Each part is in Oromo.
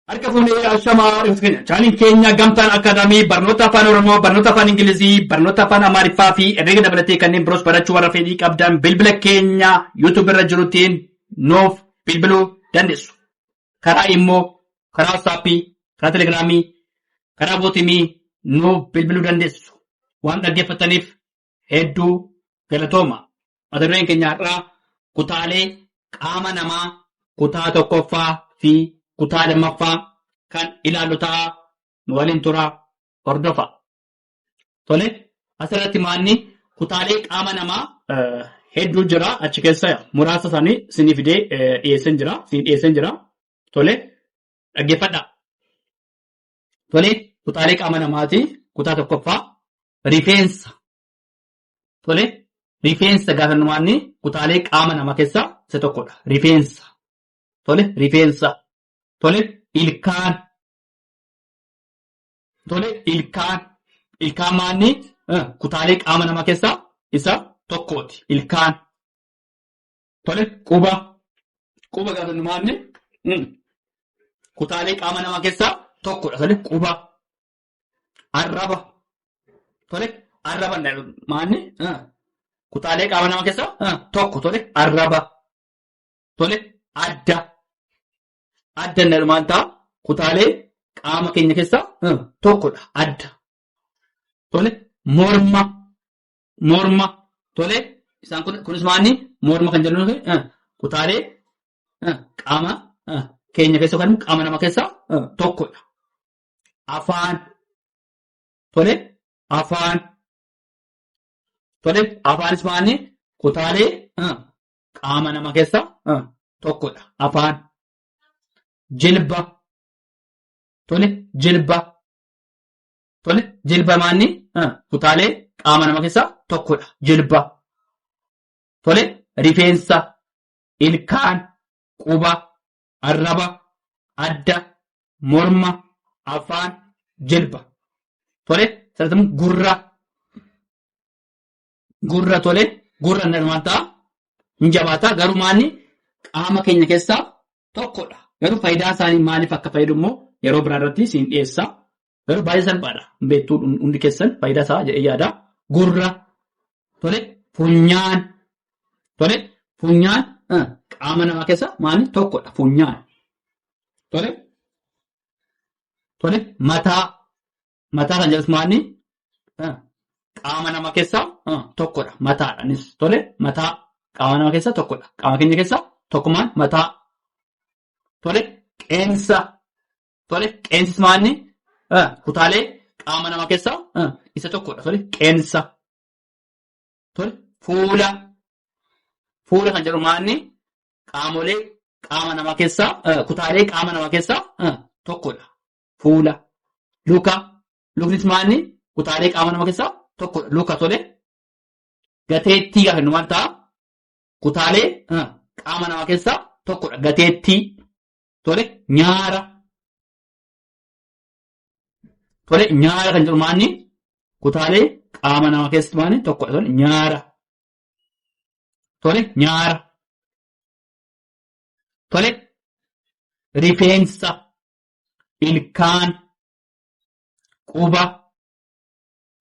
Harka fuunee ashamaa dhuftu keenya. Chaaniin keenya gamtaan akaadaamii barnoota afaan Oromoo, barnoota afaan Ingilizii, barnoota afaan Amaariffaa fi herreega dabalatee kanneen biroos barachuu warra fedhii qabdan bilbila keenya YouTube irra jirutiin nuuf bilbiluu dandeessu. Karaa immoo karaa WhatsAppii, karaa Telegiraamii, karaa Bootimii nuuf bilbiluu dandeessu. Waan dhaggeeffataniif hedduu galatooma. Mata dureen keenya har'aa kutaalee qaama namaa kutaa tokkoffaa fi kutaa lammaffaa kan ilaallu ta'a. Nu waliin turaa hordofa. Tole asirratti maanni kutaalee qaama namaa hedduu jira. Achi keessa muraasa isaanii isinii fidee dhiyeessan jira. Tole dhaggeeffadha. Tole kutaalee qaama namaati kutaa tokkoffaa rifeensa. Tole rifeensa gaafa numaanni kutaalee qaama namaa keessaa isa tokkodha. Rifeensa. Tole rifeensa. Tole ilkaan. Tole ilkaan. Ilkaan maanni kutaalee qaama namaa keessaa isa tokkooti. Ilkaan. Tole quba. Quba gaafa numaanni kutaalee qaama namaa keessaa tokkodha. Tole quba. Arraba. Tole arraba maanni kutaalee qaama namaa keessaa tokko. Tole arraba. Tole adda. Adda maal ta'a? Kutaalee qaama keenya keessaa tokkodha. Adda. Tole morma. Morma. Tole isaan kunis maanni morma kan jennu kutaalee qaama keenya keessa yookaan qaama namaa keessaa tokkodha. Afaan. Tole afaan. Tole afaanis maanni kutaalee qaama namaa keessaa tokkodha. Afaan. Jilba. Tole jilba. Tole jilba maanni kutaalee qaama namaa keessaa tokkodha. Jilba. Tole rifeensa. Ilkaan. Quba. Arraba. Adda. Morma. Afaan. Jilba. Tole sarartamu gurra. Gurra. Tole gurra maal ta'a? Hin jabaata garuu maanni qaama keenya keessaa tokkodha. Garuu faayidaa isaanii maaliif akka fayyadu immoo yeroo biraa irratti siin dhiyeessa. Garuu baay'ee salphaadha. Beektuu hundi keessan faayidaa isaa jedhee yaada. Gurra. Tole funyaan. Tole funyaan qaama namaa keessaa maali tokkodha. Funyaan. Tole. Tole mataa. Mataa kan jedhus maali qaama namaa keessaa tokkodha. Mataadhaanis. Tole mataa qaama namaa keessaa tokkodha. Qaama keenya keessaa tokkummaan mataa. Tole qeensa. Tole qeensis maanni kutaalee qaama namaa keessaa isa tokkodha. Tole qeensa. Tole fuula. Fuula kan jedhu maanni qaamolee qaama namaa keessaa kutaalee qaama namaa keessaa tokkodha. Fuula. Luka. Luknis maanni kutaalee qaama namaa keessaa tokkodha. Luka. Tole gateettii gaafa nu maal ta'a? Kutaalee qaama namaa keessaa tokkodha. Gateettii. Tole nyaara. Tole nyaara kan jedhu maanni kutaalee qaama namaa keessatti maanni tokkodha. Tole nyaara. Tole nyaara. Tole rifeensa. Ilkaan. Quba.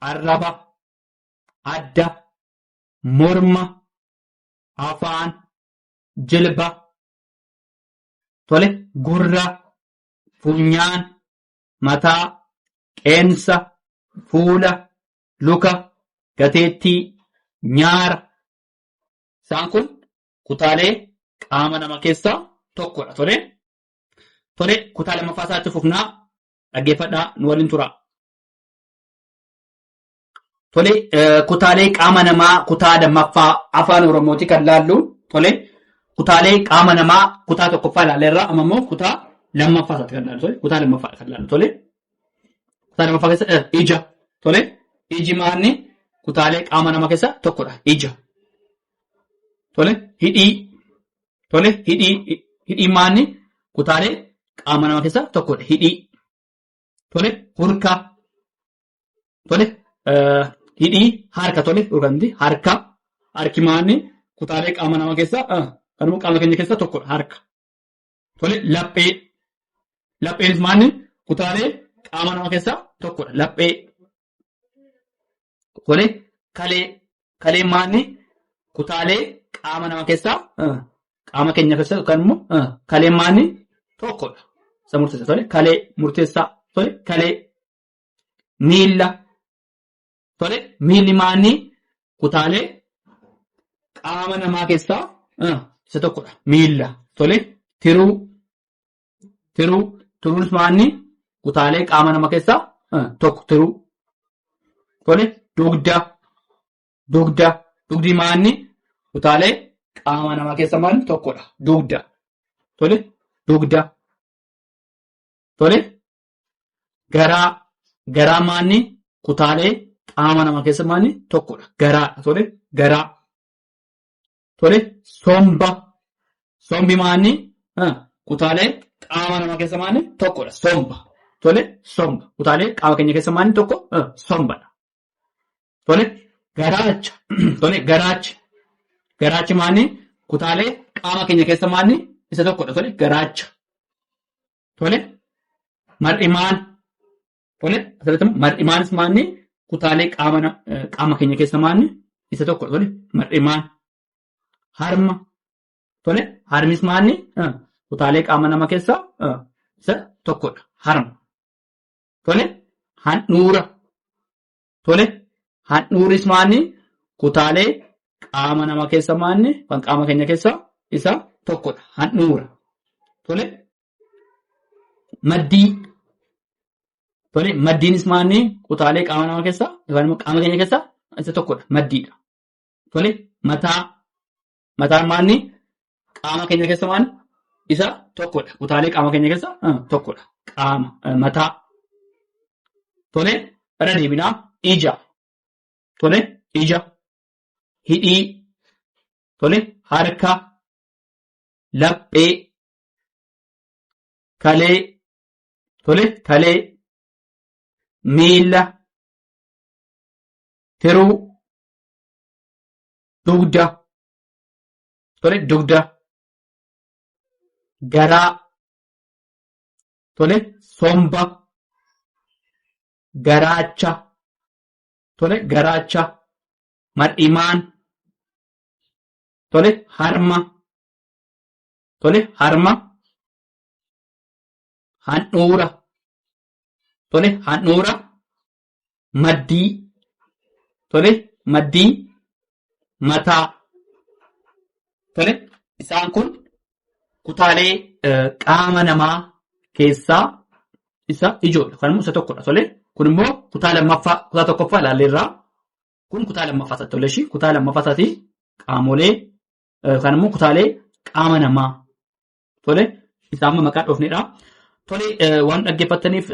Arraba. Adda. Morma. Afaan. Jilba. Tole gurra. Funyaan. Mataa. Qeensa. Fuula. Luka. Gateettii. Nyaara. Isaan kun kutaalee qaama namaa keessaa tokkodha. Tole. Tole kutaa lammaffaa isaatti fufnaa dhaggeeffadhaa nu waliin tura. Tole kutaalee qaama namaa kutaa lammaffaa afaan Oromooti kan laallu. Tole kutaalee qaama namaa kutaa tokkoffaa ilaalleerra amma immoo kutaa lammaffaa isaatti kan laallu. Tole kutaa lammaffaa kan laallu. Tole kutaa lammaffaa keessa ija. Tole iji maanni kutaalee qaama namaa keessaa tokkodha. Ija. Tole hidhii. Tole hidhii maanni kutaalee qaama namaa keessaa tokkodha. Hidhii. Tole hurka. Tole hidhii harka. Tole urgamti harka. Harki maanni kutaalee qaama namaa keessaa kanuma qaama keenya keessaa tokkodha. Harka. Tole laphee. Lapheenis maanni kutaalee qaama namaa keessaa tokkodha. Laphee. Tole kaleen maanni kutaalee qaama namaa keessaa qaama keenya keessaa yookaan immoo kaleen maanni tokkodha. Isa murteessaa tole kalee murteessaa tole kalee miilla tole miilli maanni kutaalee qaama namaa keessaa isa tokkodha. Miilla tole tiruunis maanni kutaalee qaama namaa keessaa tokko tiruu tole dugdi maanni kutaalee qaama namaa keessaa maanni tokkodha. Dugda tole garaa maanni kutaalee qaama namaa keessaa maanni tokkodha. Garaa tole sombi maanni kutaalee qaama namaa keessaa maanni tokkodha. Somba kutaalee qaama keenya keessaa maanni tokko sombadha. Tole garaachi maanni kutaalee qaama keenya keessaa maanni isa tokkodha. Garaacha mar'imaan asirratti mar'imaanis maanni kutaalee qaama keenya keessaa maanni isa tokkodha. Mar'imaan harmis maanni kutaalee qaama namaa keessaa isa tokkodha. Harma handhuuris maanni kutaalee qaama namaa keessaa maanni kan qaama keenya keessaa isa tokkodha. Handhuura maddiinis maanni kutaalee qaama namaa keessaa yookaan immoo qaama keenya keessaa isa tokkodha. Maddiidha. Mataan maanni qaama keenya keessaa maanni isa tokkodha. Kutaalee qaama keenya keessaa tokkodha. Mataa. Irra deebinaa ija. Hidhii. Harka. Laphee. Kalee. Miilla. Tiruu. Dugda. Garaa. Somba. Garaacha. Mar'imaan. Harma. Handhuura. Maddii. Mataa. Isaan kun kutaalee qaama namaa keessaa isa ijoodha. Kan immoo isa tokkodha. Kun immoo kutaa tokkoffaa ilaalleerraa. Kun kutaa lammaffaati. Kutaa lammaffaati qaamolee kan immoo kutaalee qaama namaa. Isaan maqaa dhoofnedha. Waan dhaggeeffattaniif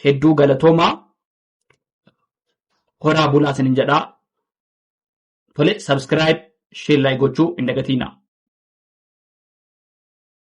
hedduu galatoomaa. Horaa bulaa isiniin jedhaa. Subscribe, share, like gochuu hin dagatinaa.